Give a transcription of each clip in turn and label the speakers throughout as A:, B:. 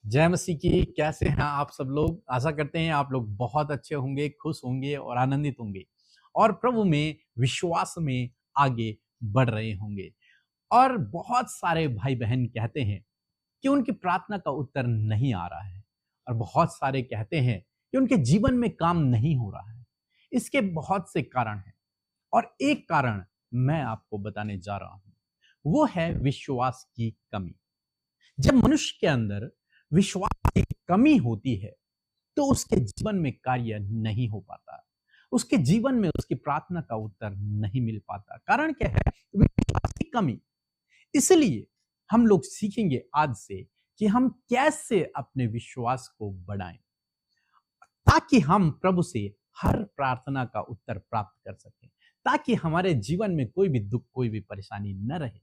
A: जय मसीह की। कैसे हैं आप सब लोग? आशा करते हैं आप लोग बहुत अच्छे होंगे, खुश होंगे और आनंदित होंगे और प्रभु में विश्वास में आगे बढ़ रहे होंगे। और बहुत सारे भाई बहन कहते हैं कि उनकी प्रार्थना का उत्तर नहीं आ रहा है और बहुत सारे कहते हैं कि उनके जीवन में काम नहीं हो रहा है। इसके बहुत से कारण हैं और एक कारण मैं आपको बताने जा रहा हूं, वो है विश्वास की कमी। जब मनुष्य के अंदर विश्वास की कमी होती है तो उसके जीवन में कार्य नहीं हो पाता, उसके जीवन में उसकी प्रार्थना का उत्तर नहीं मिल पाता। कारण क्या है? विश्वास की कमी। इसलिए हम लोग सीखेंगे आज से कि हम कैसे अपने विश्वास को बढ़ाएं ताकि हम प्रभु से हर प्रार्थना का उत्तर प्राप्त कर सकें, ताकि हमारे जीवन में कोई भी दुख, कोई भी परेशानी न रहे,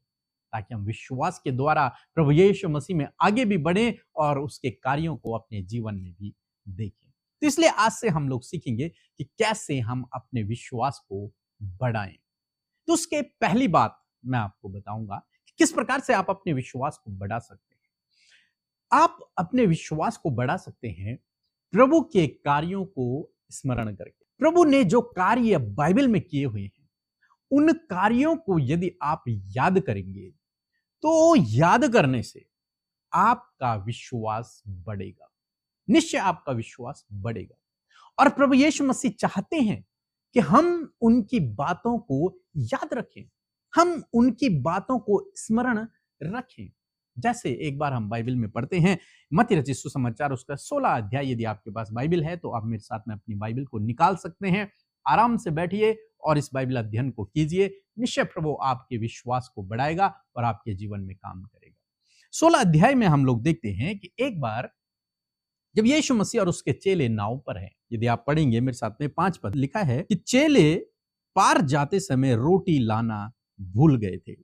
A: ताकि हम विश्वास के द्वारा प्रभु यीशु मसीह में आगे भी बढ़ें और उसके कार्यों को अपने जीवन में भी देखें। तो इसलिए आज से हम लोग सीखेंगे कि कैसे हम अपने विश्वास को बढ़ाएं। तो उसके पहली बात मैं आपको बताऊंगा कि किस प्रकार से आप अपने विश्वास को बढ़ा सकते हैं। आप अपने विश्वास को बढ़ा सकते हैं प्रभु के कार्यों को स्मरण करके। प्रभु ने जो कार्य बाइबल में किए हुए हैं, उन कार्यों को यदि आप याद करेंगे तो याद करने से आपका विश्वास बढ़ेगा, निश्चय आपका विश्वास बढ़ेगा। और प्रभु यीशु मसीह चाहते हैं कि हम उनकी बातों को याद रखें, हम उनकी बातों को स्मरण रखें। जैसे एक बार हम बाइबल में पढ़ते हैं, मत्ती रचित सुसमाचार उसका 16 अध्याय। यदि आपके पास बाइबल है तो आप मेरे साथ में अपनी बाइबल को निकाल सकते हैं। आराम से बैठिए और इस बाइबल अध्ययन को कीजिए। निश्चय प्रभु आपके विश्वास को बढ़ाएगा और आपके जीवन में काम करेगा। 16 अध्याय में हम लोग देखते हैं कि एक बार जब यीशु मसीह और उसके चेले नाव पर हैं, यदि आप पढ़ेंगे मेरे साथ में 5 पद लिखा है कि चेले पार जाते समय रोटी लाना भूल गए थे।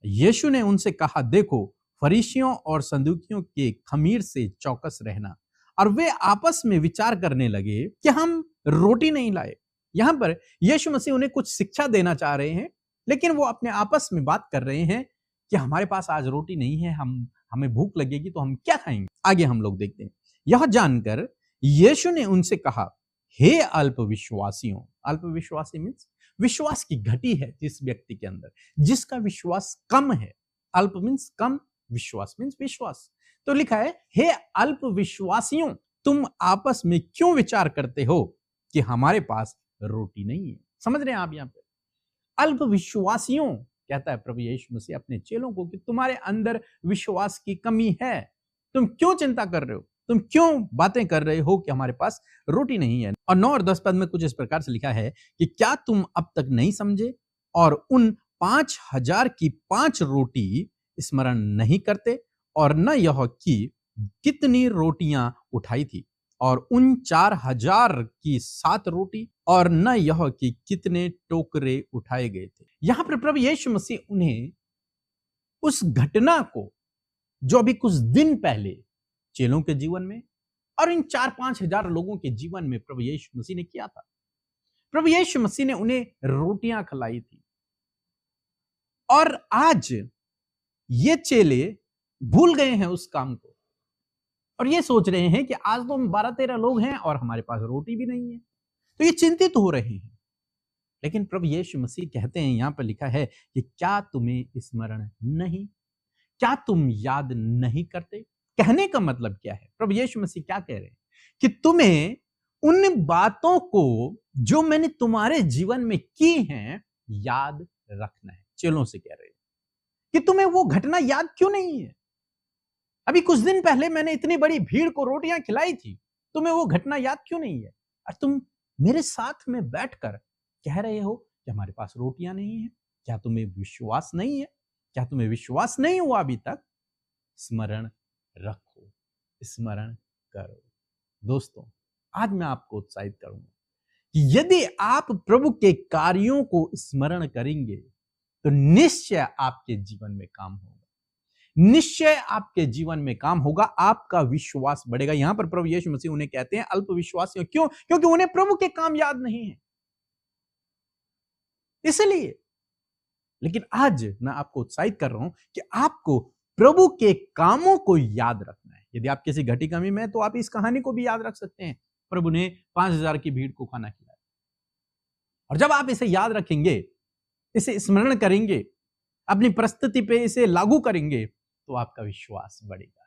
A: यीशु ने उनसे कहा, देखो, फरीसियों और सदूकियों के खमीर से चौकस रहना। और वे आपस में विचार करने लगे कि हम रोटी नहीं लाए। यहां पर यीशु मसीह उन्हें कुछ शिक्षा देना चाह रहे हैं, लेकिन वो अपने आपस में बात कर रहे हैं कि हमारे पास आज रोटी नहीं है, हमें भूख लगेगी तो हम क्या खाएंगे। आगे हम लोग देखते हैं। यह जानकर यीशु ने उनसे कहा, हे अल्पविश्वासियों। अल्पविश्वासी मीन्स विश्वास की घटी है जिस व्यक्ति के अंदर, जिसका विश्वास कम है। अल्प मीन्स कम, विश्वास मीन्स विश्वास। तो लिखा है, हे अल्पविश्वासियों, तुम आपस में क्यों विचार करते हो कि हमारे पास रोटी नहीं है। समझ रहे हैं आप? यहां पे अल्पविश्वासियों कहता है प्रभु यीशु मसीह अपने चेलों को कि तुम्हारे अंदर विश्वास की कमी है। तुम क्यों चिंता कर रहे हो? तुम क्यों बातें कर रहे हो कि हमारे पास रोटी नहीं है? और 9 और 10 पद में कुछ इस प्रकार से लिखा है कि क्या तुम अब तक नहीं समझे और उन 5,000 की 5 रोटी स्मरण नहीं करते, और न यह कि कितनी रोटियां उठाई थी, और उन 4,000 की 7 रोटी, और न यह कि कितने टोकरे उठाए गए थे। यहां पर प्रभु यीशु मसीह उन्हें उस घटना को जो अभी कुछ दिन पहले चेलों के जीवन में और इन 4-5 हजार लोगों के जीवन में प्रभु यीशु मसीह ने किया था। प्रभु यीशु मसीह ने उन्हें रोटियां खिलाई थी और आज ये चेले भूल गए हैं उस काम को और ये सोच रहे हैं कि आज तो हम 12-13 लोग हैं और हमारे पास रोटी भी नहीं है। तो ये चिंतित हो रहे हैं। लेकिन प्रभु यीशु मसीह कहते हैं, यहां पर लिखा है कि क्या तुम्हें स्मरण नहीं, क्या तुम याद नहीं करते? कहने का मतलब क्या है? प्रभु यीशु मसीह क्या कह रहे हैं कि तुम्हें उन बातों को जो मैंने तुम्हारे जीवन में की हैं याद रखना है। चेलों से कह रहे हैं कि तुम्हें वो घटना याद क्यों नहीं है? अभी कुछ दिन पहले मैंने इतनी बड़ी भीड़ को रोटियां खिलाई थी, तुम्हें वो घटना याद क्यों नहीं है? और तुम मेरे साथ में बैठकर कह रहे हो कि हमारे पास रोटियां नहीं है। क्या तुम्हें विश्वास नहीं है? क्या तुम्हें विश्वास नहीं हुआ अभी तक? स्मरण रखो, स्मरण करो। दोस्तों, आज मैं आपको उत्साहित करूंगा कि यदि आप प्रभु के कार्यों को स्मरण करेंगे तो निश्चय आपके जीवन में काम होगा, निश्चय आपके जीवन में काम होगा, आपका विश्वास बढ़ेगा। यहां पर प्रभु यीशु मसीह उन्हें कहते हैं अल्पविश्वासियों। क्यों? क्योंकि उन्हें प्रभु के काम याद नहीं है, इसलिए। लेकिन आज मैं आपको उत्साहित कर रहा हूं कि आपको प्रभु के कामों को याद रखना है, यदि आप किसी घटी कमी में हैं, तो आप इस कहानी को भी याद रख सकते हैं। प्रभु ने 5,000 की भीड़ को खाना खिलाया। और जब आप इसे याद रखेंगे, इसे स्मरण करेंगे, अपनी परिस्थिति पे इसे लागू करेंगे, तो आपका विश्वास बढ़ेगा,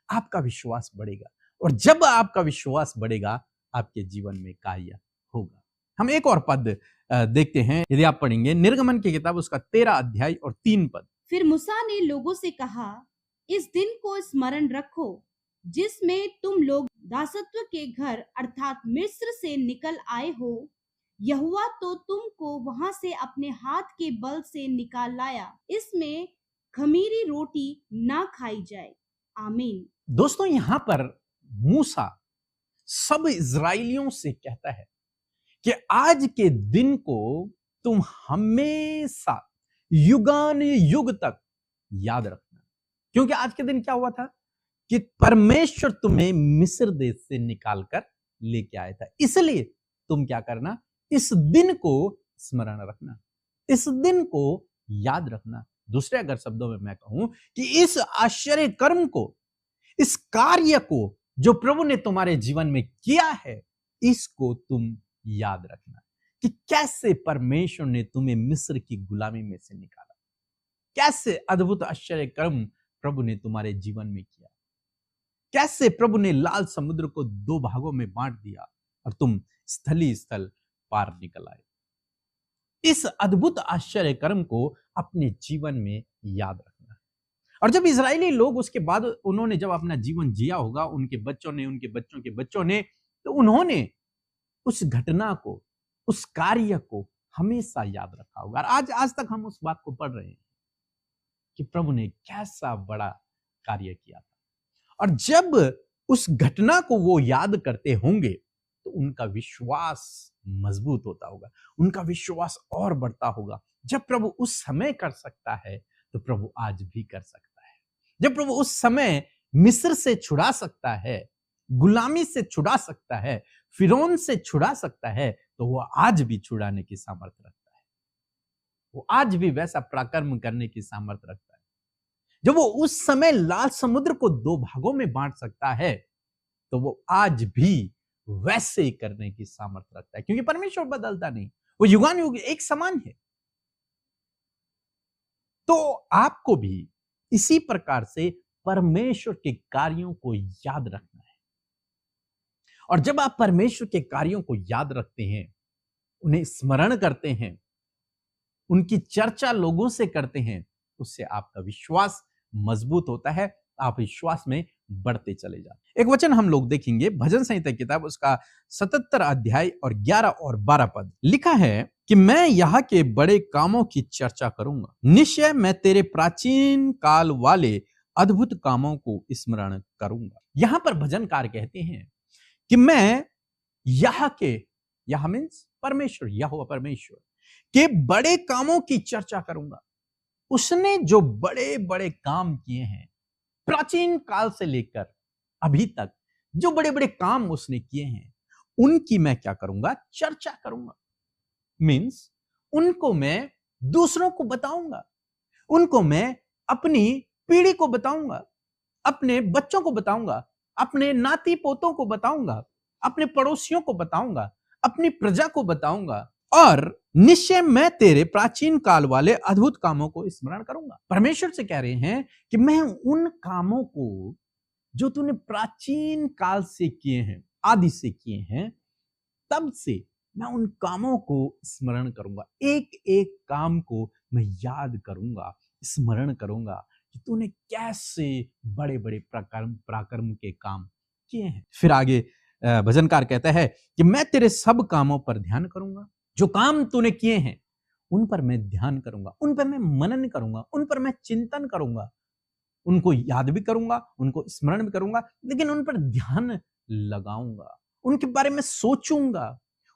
A: आपका विश्वास बढ़ेगा। और जब आपका विश्वास बढ़ेगा, आपके जीवन में कार्य होगा। हम एक और पद देखते हैं, यदि आप पढ़ेंगे निर्गमन की किताब उसका 13 अध्याय और 3 पद।
B: फिर मूसा ने लोगों से कहा, इस दिन को स्मरण रखो जिसमें तुम लोग दासत्व के घर अर्थात मिस्र से निकल आए हो। यहोवा तो तुमको वहां से अपने हाथ के बल से निकाल लाया। इसमें खमीरी रोटी ना खाई जाए। आमीन।
A: दोस्तों, यहां पर मूसा सब इजराइलियों से कहता है कि आज के दिन को तुम हमेशा युगान युग तक याद रखना। क्योंकि आज के दिन क्या हुआ था कि परमेश्वर तुम्हें मिस्र देश से निकालकर लेके आया था। इसलिए तुम क्या करना, इस दिन को स्मरण रखना, इस दिन को याद रखना। दूसरे अगर शब्दों में मैं कहूं कि इस आश्चर्य कर्म को, इस कार्य को जो प्रभु ने तुम्हारे जीवन में किया है, इसको तुम याद रखना कि कैसे परमेश्वर ने तुम्हें मिस्र की गुलामी में से निकाला, कैसे अद्भुत आश्चर्य कर्म प्रभु ने तुम्हारे जीवन में किया, कैसे प्रभु ने लाल समुद्र को 2 भागों में बांट दिया और तुम स्थली स्थल पार निकल आए। इस अद्भुत आश्चर्य कर्म को अपने जीवन में याद रखना। और जब इजरायली लोग उसके बाद उन्होंने जब अपना जीवन जिया होगा, उनके बच्चों ने, उनके बच्चों के बच्चों ने, तो उन्होंने उस घटना को, उस कार्य को हमेशा याद रखा होगा। और आज तक हम उस बात को पढ़ रहे हैं कि प्रभु ने कैसा बड़ा कार्य किया था। और जब उस घटना को वो याद करते होंगे, तो उनका विश्वास मजबूत होता होगा, उनका विश्वास और बढ़ता होगा। जब प्रभु उस समय कर सकता है, तो प्रभु आज भी कर सकता है। जब प्रभु उस समय मिस्र से छुड़ा सकता है, गुलामी से छुड़ा सकता है, फिरौन से छुड़ा सकता है, तो वो आज भी छुड़ाने की सामर्थ्य रखता है। वो आज भी वैसा पराक्रम करने की सामर्थ्य रखता है। जब वो उस समय लाल समुद्र को 2 भागों में बांट सकता है, तो वो आज भी वैसे ही करने की सामर्थ्य रखता है, क्योंकि परमेश्वर बदलता नहीं, वो युगान युग एक समान है। तो आपको भी इसी प्रकार से परमेश्वर के कार्यों को याद रखना है। और जब आप परमेश्वर के कार्यों को याद रखते हैं, उन्हें स्मरण करते हैं, उनकी चर्चा लोगों से करते हैं, उससे आपका विश्वास मजबूत होता है, आप विश्वास में बढ़ते चले जाते। एक वचन हम लोग देखेंगे, भजन संहिता किताब उसका 77 अध्याय और 11 और 12 पद। लिखा है कि मैं यहाँ के बड़े कामों की चर्चा करूंगा, निश्चय मैं तेरे प्राचीन काल वाले अद्भुत कामों को स्मरण करूंगा। यहां पर भजनकार कहते हैं कि मैं यहाँ के, यह मीन्स परमेश्वर, यहोवा परमेश्वर के बड़े कामों की चर्चा करूंगा। उसने जो बड़े बड़े काम किए हैं, प्राचीन काल से लेकर अभी तक जो बड़े बड़े काम उसने किए हैं, उनकी मैं क्या करूंगा, चर्चा करूंगा। मीन्स उनको मैं दूसरों को बताऊंगा, उनको मैं अपनी पीढ़ी को बताऊंगा, अपने बच्चों को बताऊंगा, अपने नाती पोतों को बताऊंगा, अपने पड़ोसियों को बताऊंगा, अपनी प्रजा को बताऊंगा। और निश्चय मैं तेरे प्राचीन काल वाले अद्भुत कामों को स्मरण करूंगा। परमेश्वर से कह रहे हैं कि मैं उन कामों को जो तूने प्राचीन काल से किए हैं, आदि से किए हैं, तब से मैं उन कामों को स्मरण करूंगा। एक एक काम को मैं याद करूंगा, स्मरण करूंगा कि तूने कैसे बड़े बड़े पराक्रम के काम किए हैं। फिर आगे भजनकार कहता है कि मैं तेरे सब कामों पर ध्यान करूंगा। जो काम तूने किए हैं, उन पर मैं ध्यान करूंगा, उन पर मैं मनन करूंगा, उन पर मैं चिंतन करूंगा, उनको याद भी करूंगा, उनको स्मरण भी करूंगा, लेकिन उन पर ध्यान लगाऊंगा, उनके बारे में सोचूंगा,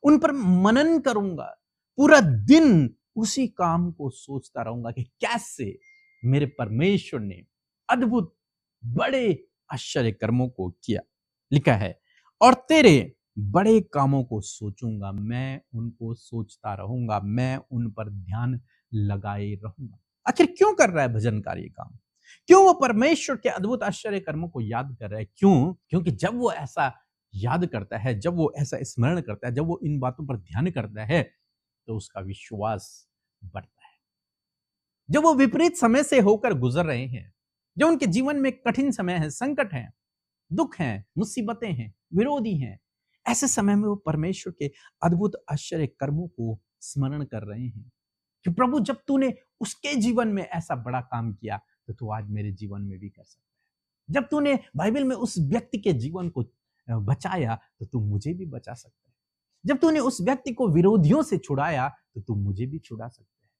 A: उन पर मनन करूंगा। पूरा दिन उसी काम को सोचता रहूंगा कि कैसे मेरे परमेश्वर ने अद्भुत बड़े आश्चर्य कर्मों को किया। लिखा है, और तेरे बड़े कामों को सोचूंगा, मैं उनको सोचता रहूंगा, मैं उन पर ध्यान लगाए रहूंगा। आखिर क्यों कर रहा है भजनकार ये काम? क्यों वो परमेश्वर के अद्भुत आश्चर्य कर्मों को याद कर रहा है? क्यों? क्योंकि जब वो ऐसा याद करता है, जब वो ऐसा स्मरण करता है, जब वो इन बातों पर ध्यान करता है, तो उसका विश्वास बढ़ता है। जब वो विपरीत समय से होकर गुजर रहे हैं, जो उनके जीवन में कठिन समय है, संकट है, दुख हैं, मुसीबतें हैं, विरोधी हैं, ऐसे समय में वो परमेश्वर के अद्भुत आश्चर्य कर्मों को स्मरण कर रहे हैं कि प्रभु, जब तूने उसके जीवन में ऐसा बड़ा काम किया, तो तू आज मेरे जीवन में भी कर सकता है। जब तूने बाइबल में उस व्यक्ति के जीवन को बचाया, तो तू मुझे भी बचा सकता है। जब तूने उस व्यक्ति को विरोधियों से छुड़ाया, तो तू मुझे भी छुड़ा सकता है।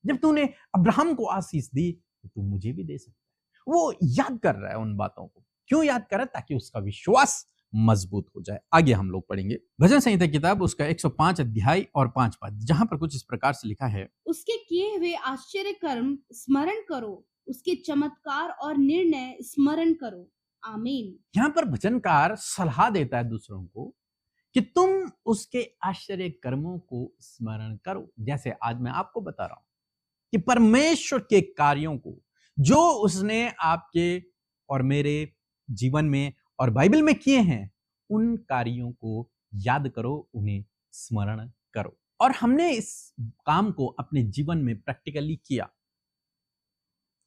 A: जब तूने अब्राहम को आशीष दी, तो तू मुझे भी दे सकता है। वो याद कर रहा है उन बातों को। क्यों याद कर रहा है? ताकि उसका विश्वास मजबूत हो जाए। आगे हम लोग पढ़ेंगे भजन संहिता किताब उसका 105 अध्याय और 5 पद, जहां पर कुछ इस प्रकार से लिखा है,
B: उसके किए हुए आश्चर्य कर्म स्मरण करो, उसके चमत्कार और निर्णय स्मरण करो। आमीन।
A: यहां पर भजनकार सलाह देता है दूसरों को कि तुम उसके आश्चर्य कर्मों को स्मरण करो। जैसे आज मैं आपको बता रहा हूं कि परमेश्वर के कार्यों को, जो उसने आपके और मेरे जीवन में और बाइबल में किए हैं, उन कार्यों को याद करो, उन्हें स्मरण करो। और हमने इस काम को अपने जीवन में प्रैक्टिकली किया।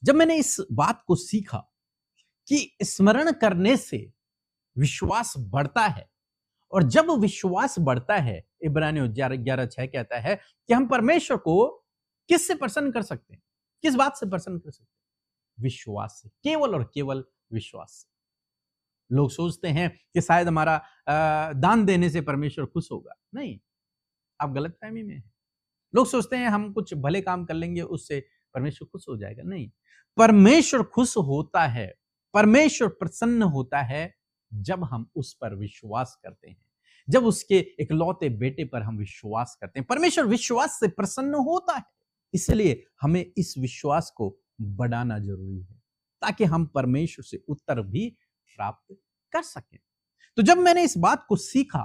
A: जब मैंने इस बात को सीखा कि स्मरण करने से विश्वास बढ़ता है, और जब विश्वास बढ़ता है, इब्रानियों 11:6 कहता है कि हम परमेश्वर को किससे प्रसन्न कर सकते हैं? किस बात से प्रसन्न कर सकते हैं? विश्वास से, केवल और केवल विश्वास से। लोग सोचते हैं कि शायद हमारा दान देने से परमेश्वर खुश होगा। नहीं, आप गलतफहमी में हैं। लोग सोचते हैं हम कुछ भले काम कर लेंगे, उससे परमेश्वर खुश हो जाएगा। नहीं, परमेश्वर खुश होता है, परमेश्वर प्रसन्न होता है जब हम उस पर विश्वास करते हैं, जब उसके इकलौते बेटे पर हम विश्वास करते हैं। परमेश्वर विश्वास से प्रसन्न होता है। इसलिए हमें इस विश्वास को बढ़ाना जरूरी है, ताकि हम परमेश्वर से उत्तर भी प्राप्त कर सकें। तो जब मैंने इस बात को सीखा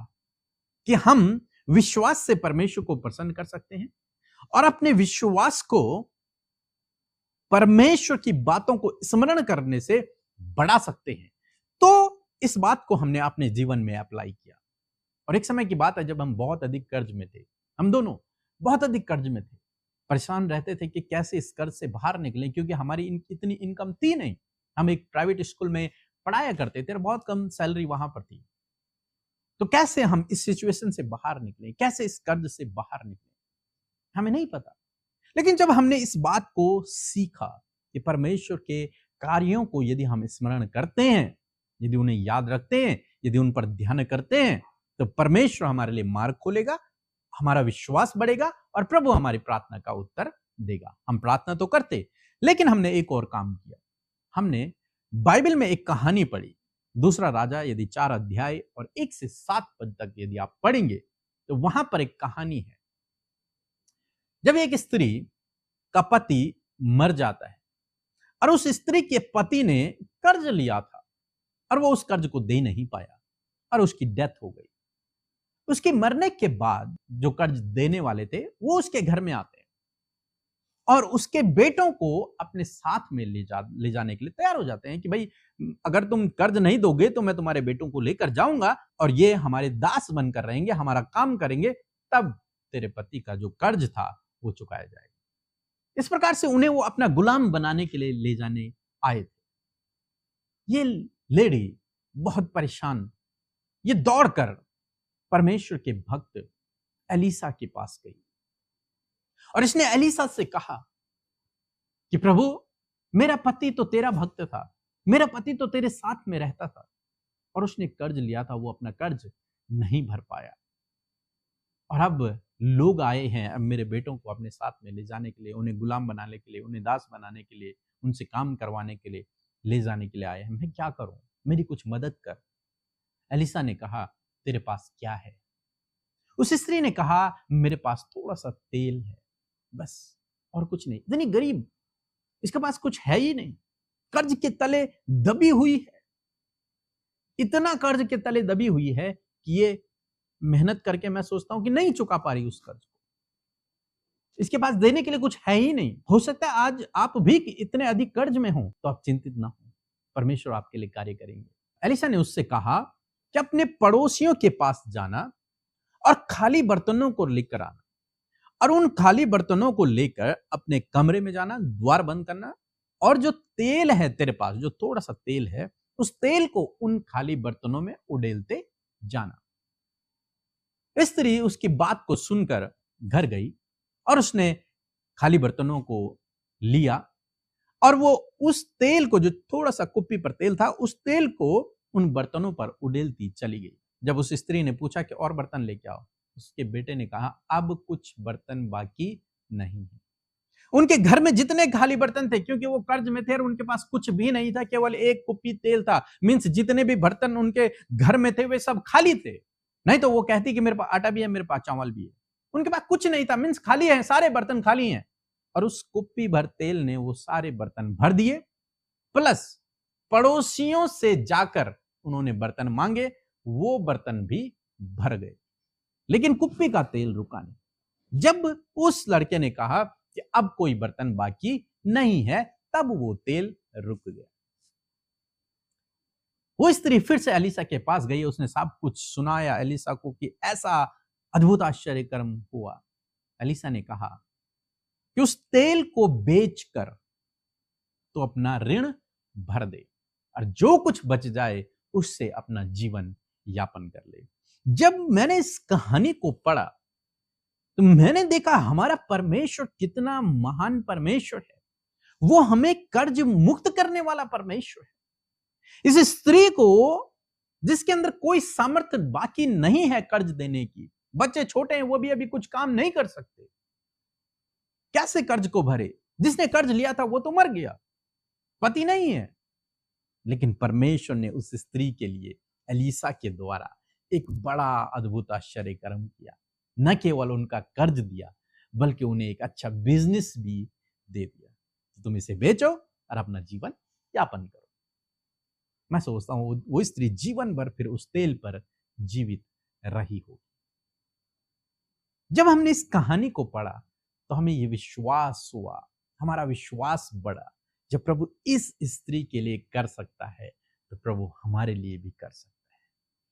A: कि हम विश्वास से परमेश्वर को प्रसन्न कर सकते हैं और अपने विश्वास को परमेश्वर की बातों को स्मरण करने से बढ़ा सकते हैं, तो इस बात को हमने अपने जीवन में अप्लाई किया। और एक समय की बात है जब हम बहुत अधिक कर्ज में थे, हम दोनों बहुत अधिक कर्ज में थे, परेशान रहते थे कि कैसे इस कर्ज से बाहर निकलें, क्योंकि हमारी इतनी इनकम थी नहीं। हम एक प्राइवेट स्कूल में पढ़ाया करते थे और बहुत कम सैलरी वहां पर थी। तो कैसे हम इस सिचुएशन से बाहर निकलें, कैसे इस कर्ज से बाहर निकलें, हमें नहीं पता। लेकिन जब हमने इस बात को सीखा कि परमेश्वर के कार्यों को यदि हम स्मरण करते हैं, यदि उन्हें याद रखते हैं, यदि उन पर ध्यान करते हैं, तो परमेश्वर हमारे लिए मार्ग खोलेगा, हमारा विश्वास बढ़ेगा और प्रभु हमारी प्रार्थना का उत्तर देगा। हम प्रार्थना तो करते, लेकिन हमने एक और काम किया। हमने बाइबल में एक कहानी पढ़ी, दूसरा राजा यदि 4 अध्याय और 1 से 7 पद तक यदि आप पढ़ेंगे, तो वहां पर एक कहानी है। जब एक स्त्री का पति मर जाता है और उस स्त्री के पति ने कर्ज लिया था और वो उस कर्ज को दे नहीं पाया और उसकी डेथ हो गई। उसके मरने के बाद जो कर्ज देने वाले थे वो उसके घर में आते हैं और उसके बेटों को अपने साथ में ले जाने के लिए तैयार हो जाते हैं कि भाई, अगर तुम कर्ज नहीं दोगे तो मैं तुम्हारे बेटों को लेकर जाऊंगा और ये हमारे दास बनकर रहेंगे, हमारा काम करेंगे, तब तेरे पति का जो कर्ज था वो चुकाया जाएगा। इस प्रकार से उन्हें वो अपना गुलाम बनाने के लिए ले जाने आए थे। ये लेडी बहुत परेशान, ये दौड़कर परमेश्वर के भक्त एलीसा के पास गई और इसने एलीसा से कहा कि प्रभु, मेरा पति तो तेरा भक्त था, मेरा पति तो तेरे साथ में रहता था और उसने कर्ज लिया था, वो अपना कर्ज नहीं भर पाया और अब लोग आए हैं अब मेरे बेटों को अपने साथ में ले जाने के लिए, उन्हें गुलाम बनाने के लिए, उन्हें दास बनाने के लिए, उनसे काम करवाने के लिए ले जाने के लिए आए हैं। मैं क्या करूं? मेरी कुछ मदद कर। एलीसा ने कहा, तेरे पास क्या है? उस स्त्री ने कहा, मेरे पास थोड़ा सा तेल है, बस, और कुछ नहीं। इतनी गरीब, इसके पास कुछ है ही नहीं, कर्ज के तले दबी हुई है, इतना कर्ज के तले दबी हुई है कि ये मेहनत करके मैं सोचता हूं कि नहीं चुका पा रही उस कर्ज को। इसके पास देने के लिए कुछ है ही नहीं। हो सकता है आज आप भी इतने अधिक कर्ज में हो, तो आप चिंतित ना हो, परमेश्वर आपके लिए कार्य करेंगे। एलिशा ने उससे कहा कि अपने पड़ोसियों के पास जाना और खाली बर्तनों को लेकर आना, और उन खाली बर्तनों को लेकर अपने कमरे में जाना, द्वार बंद करना, और जो तेल है तेरे पास, जो थोड़ा सा तेल है, उस तेल को उन खाली बर्तनों में उड़ेलते जाना। स्त्री उसकी बात को सुनकर घर गई और उसने खाली बर्तनों को लिया और वो उस तेल को, जो थोड़ा सा कुप्पी पर तेल था, उस तेल को उन बर्तनों पर उड़ेलती चली गई। जब उस स्त्री ने पूछा कि और बर्तन लेके आओ, उसके बेटे ने कहा अब कुछ बर्तन बाकी नहीं है। उनके घर में जितने खाली बर्तन थे, क्योंकि वो कर्ज में थे और उनके पास कुछ भी नहीं था, केवल एक कुप्पी तेल था, मींस जितने भी बर्तन उनके घर में थे वे सब खाली थे। नहीं तो वो कहती कि मेरे पास आटा भी है, मेरे पास चावल भी है। उनके पास कुछ नहीं था, मींस खाली है, सारे बर्तन खाली हैं। और उस कुप्पी भर तेल ने वो सारे बर्तन भर दिए, प्लस पड़ोसियों से जाकर उन्होंने बर्तन मांगे, वो बर्तन भी भर गए, लेकिन कुप्पी का तेल रुका नहीं। जब उस लड़के ने कहा कि अब कोई बर्तन बाकी नहीं है, तब वो तेल रुक गया। वो स्त्री फिर से एलिसा के पास गई, उसने सब कुछ सुनाया एलिसा को कि ऐसा अद्भुत आश्चर्य कर्म हुआ। एलिसा ने कहा कि उस तेल को बेचकर तो अपना ऋण भर दे और जो कुछ बच जाए उससे अपना जीवन यापन कर ले। जब मैंने इस कहानी को पढ़ा तो मैंने देखा हमारा परमेश्वर कितना महान परमेश्वर है। वो हमें कर्ज मुक्त करने वाला परमेश्वर है। इस स्त्री को, जिसके अंदर कोई सामर्थ्य बाकी नहीं है कर्ज देने की, बच्चे छोटे हैं, वो भी अभी कुछ काम नहीं कर सकते, कैसे कर्ज को भरे? जिसने कर्ज लिया था वो तो मर गया, पति नहीं है। लेकिन परमेश्वर ने उस स्त्री के लिए एलीसा के द्वारा एक बड़ा अद्भुत आश्चर्य कर्म किया। न केवल उनका कर्ज दिया, बल्कि उन्हें एक अच्छा बिजनेस भी दे दिया। तुम इसे बेचो और अपना जीवन यापन करो। मैं सोचता हूं वो स्त्री जीवन भर फिर उस तेल पर जीवित रही हो। जब हमने इस कहानी को पढ़ा तो हमें यह विश्वास हुआ, हमारा विश्वास बढ़ा, जब प्रभु इस स्त्री के लिए कर सकता है तो प्रभु हमारे लिए भी कर सकता है।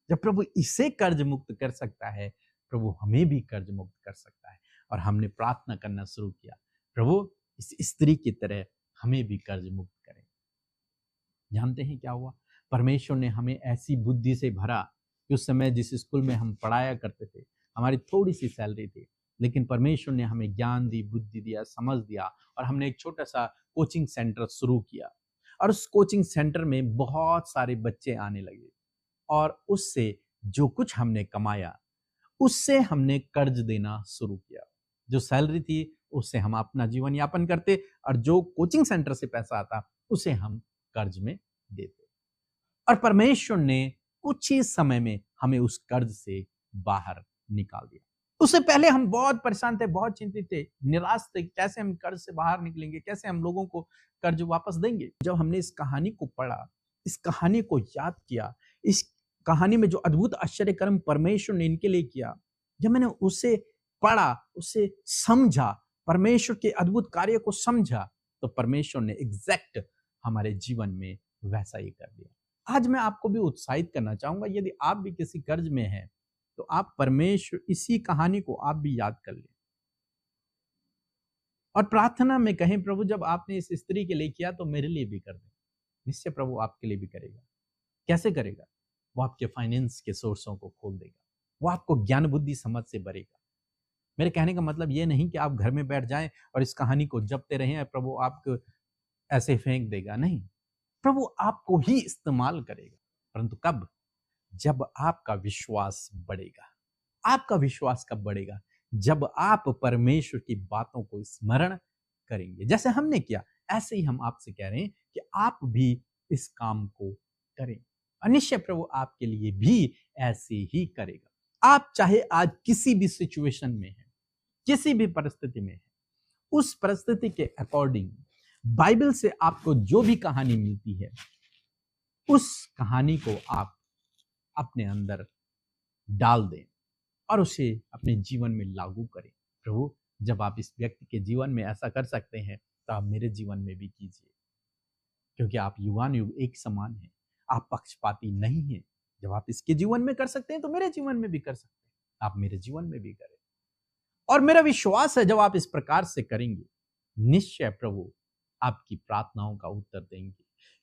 A: जब प्रभु इसे कर्ज मुक्त कर सकता है, प्रभु हमें भी कर्ज मुक्त कर सकता है। और हमने प्रार्थना करना शुरू किया, प्रभु इस स्त्री की तरह हमें भी कर्ज मुक्त करें। जानते हैं क्या हुआ? परमेश्वर ने हमें ऐसी बुद्धि से भरा कि उस समय जिस स्कूल में हम पढ़ाया करते थे, हमारी थोड़ी सी सैलरी थी, लेकिन परमेश्वर ने हमें ज्ञान दी, बुद्धि दिया, समझ दिया, और हमने एक छोटा सा कोचिंग सेंटर शुरू किया। और उस कोचिंग सेंटर में बहुत सारे बच्चे आने लगे, और उससे जो कुछ हमने कमाया उससे हमने कर्ज देना शुरू किया। जो सैलरी थी उससे हम अपना जीवन यापन करते, और जो कोचिंग सेंटर से पैसा आता उसे हम कर्ज में देते। और परमेश्वर ने कुछ ही समय में हमें उस कर्ज से बाहर निकाल दिया। उससे पहले हम बहुत परेशान थे, बहुत चिंतित थे, निराश थे, कैसे हम कर्ज से बाहर निकलेंगे, कैसे हम लोगों को कर्ज वापस देंगे। जब हमने इस कहानी को पढ़ा, इस कहानी को याद किया, इस कहानी में जो अद्भुत आश्चर्य कर्म परमेश्वर ने इनके लिए किया, जब मैंने उसे पढ़ा, उसे समझा, परमेश्वर के अद्भुत कार्य को समझा, तो परमेश्वर ने एग्जैक्ट हमारे जीवन में वैसा ही कर दिया। आज मैं आपको भी उत्साहित करना चाहूंगा, यदि आप भी किसी कर्ज में हैं तो आप परमेश्वर इसी कहानी को आप भी याद कर लें और प्रार्थना में कहें, प्रभु जब आपने इस स्त्री के लिए किया तो मेरे लिए भी कर दें। निश्चय प्रभु आपके लिए भी करेगा। कैसे करेगा? वो आपके फाइनेंस के सोर्सों को खोल देगा, वो आपको ज्ञान बुद्धि समझ से भरेगा। मेरे कहने का मतलब ये नहीं कि आप घर में बैठ जाएं और इस कहानी को जपते रहें, प्रभु आपको ऐसे फेंक देगा, नहीं। प्रभु आपको ही इस्तेमाल करेगा, परंतु कब? जब आपका विश्वास बढ़ेगा। आपका विश्वास कब बढ़ेगा? जब आप परमेश्वर की बातों को स्मरण करेंगे। जैसे हमने किया, ऐसे ही हम आपसे कह रहे हैं कि आप भी इस काम को करें, और निश्चय प्रभु आपके लिए भी ऐसे ही करेगा। आप चाहे आज किसी भी सिचुएशन में हैं, किसी भी परिस्थिति में हैं, उस परिस्थिति के अकॉर्डिंग बाइबल से आपको जो भी कहानी मिलती है, उस कहानी को आप अपने अंदर डाल दें और उसे अपने जीवन में लागू करें। प्रभु जब आप इस व्यक्ति के जीवन में ऐसा कर सकते हैं तो आप मेरे जीवन में भी कीजिए, क्योंकि आप युगानुयुग एक समान हैं, आप पक्षपाती नहीं हैं। जब आप इसके जीवन में कर सकते हैं तो मेरे जीवन में भी कर सकते हैं, आप मेरे जीवन में भी करें। और मेरा विश्वास है जब आप इस प्रकार से करेंगे, निश्चय प्रभु आपकी प्रार्थनाओं का उत्तर देंगे,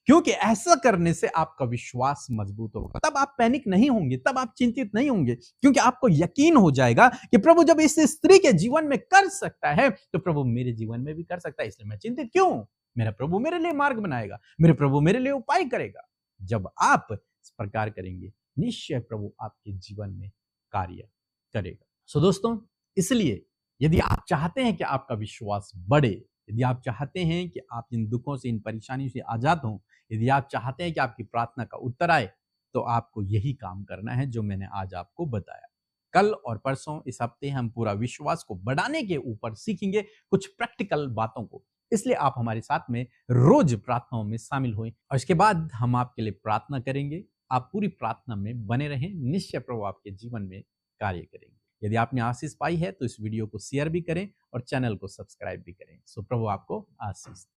A: क्योंकि ऐसा करने से आपका विश्वास मजबूत होगा। तब आप पैनिक नहीं होंगे, तब आप चिंतित नहीं होंगे, क्योंकि आपको यकीन हो जाएगा कि प्रभु जब इस स्त्री के जीवन में कर सकता है तो प्रभु मेरे जीवन में भी कर सकता है, इसलिए मैं चिंतित क्यों हूं? मेरा प्रभु मेरे लिए मार्ग बनाएगा, मेरे प्रभु मेरे लिए उपाय करेगा। जब आप इस प्रकार करेंगे, निश्चय प्रभु आपके जीवन में कार्य करेगा। सो दोस्तों, इसलिए यदि आप चाहते हैं कि आपका विश्वास बढ़े, यदि आप चाहते हैं कि आप इन दुखों से, इन परेशानियों से आजाद हों, यदि आप चाहते हैं कि आपकी प्रार्थना का उत्तर आए, तो आपको यही काम करना है जो मैंने आज आपको बताया। कल और परसों इस हफ्ते हम पूरा विश्वास को बढ़ाने के ऊपर सीखेंगे कुछ प्रैक्टिकल बातों को, इसलिए आप हमारे साथ में रोज प्रार्थनाओं में शामिल हुए और इसके बाद हम आपके लिए प्रार्थना करेंगे। आप पूरी प्रार्थना में बने रहें, निश्चय प्रभु आपके जीवन में कार्य करेंगे। यदि आपने आशीष पाई है तो इस वीडियो को शेयर भी करें और चैनल को सब्सक्राइब भी करें। सो प्रभु आपको आशीष।